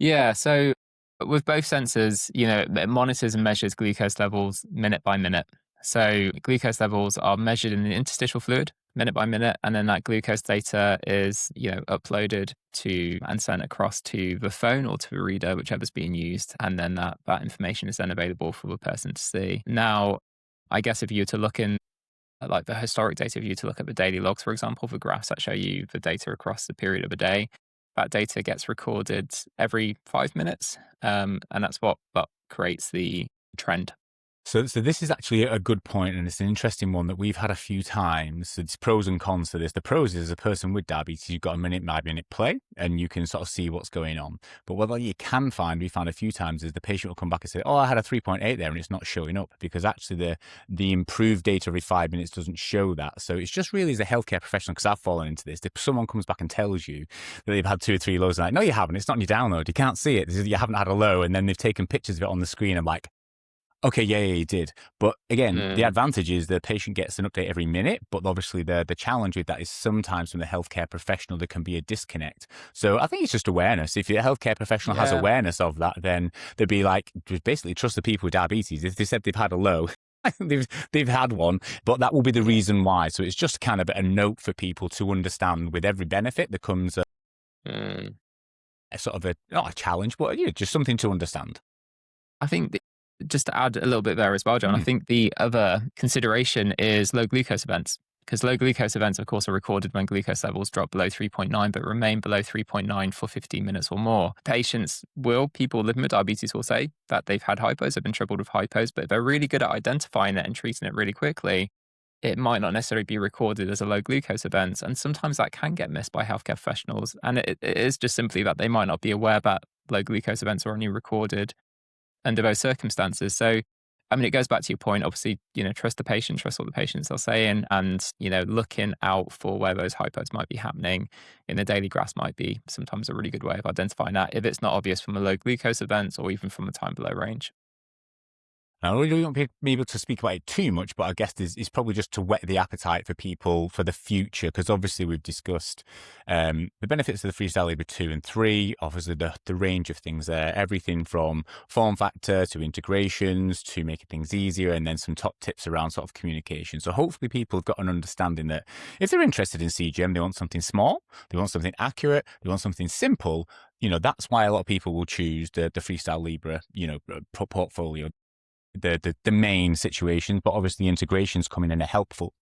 Yeah, so with both sensors, it monitors and measures glucose levels minute by minute. So glucose levels are measured in the interstitial fluid minute by minute, and then that glucose data is, uploaded to and sent across to the phone or to the reader, whichever's being used, and then that information is then available for the person to see. Now, I guess if you were to look in like the historic data, if you were to look at the daily logs, for example, the graphs that show you the data across the period of a day, that data gets recorded every 5 minutes, and that's what creates the trend. So this is actually a good point, and it's an interesting one that we've had a few times. So there's pros and cons to this. The pros is, as a person with diabetes, you've got a minute by minute play, and you can sort of see what's going on. But what you can find, we found a few times, is the patient will come back and say, "Oh, I had a 3.8 there," and it's not showing up because actually the improved data every 5 minutes doesn't show that. So it's just really as a healthcare professional, because I've fallen into this. If someone comes back and tells you that they've had 2 or 3 lows, like, no, you haven't. It's not on your download. You can't see it. You haven't had a low, and then they've taken pictures of it on the screen. I'm like, okay, yeah, you did. But again, the advantage is the patient gets an update every minute, but obviously the challenge with that is sometimes from the healthcare professional, there can be a disconnect. So I think it's just awareness. If your healthcare professional has awareness of that, then they'd be like, just basically trust the people with diabetes. If they said they've had a low, they've had one, but that will be the reason why. So it's just kind of a note for people to understand. With every benefit, there comes a sort of not a challenge, but just something to understand. I think just to add a little bit there as well, John, I think the other consideration is low glucose events, because low glucose events, of course, are recorded when glucose levels drop below 3.9, but remain below 3.9 for 15 minutes or more. People living with diabetes will say that they've had hypos, have been troubled with hypos, but if they're really good at identifying it and treating it really quickly, it might not necessarily be recorded as a low glucose event. And sometimes that can get missed by healthcare professionals. And it is just simply that they might not be aware that low glucose events are only recorded under those circumstances. So, I mean, it goes back to your point, obviously, trust the patient, trust what the patients are saying, and, looking out for where those hypos might be happening in the daily graphs might be sometimes a really good way of identifying that if it's not obvious from a low glucose event or even from a time below range. I really won't be able to speak about it too much, but I guess it's probably just to whet the appetite for people for the future, because obviously we've discussed the benefits of the FreeStyle Libre 2 and 3, obviously the range of things there, everything from form factor to integrations to making things easier, and then some top tips around sort of communication. So hopefully people have got an understanding that if they're interested in CGM, they want something small, they want something accurate, they want something simple. That's why a lot of people will choose the FreeStyle Libre, portfolio. The main situations, but obviously integrations come in and are helpful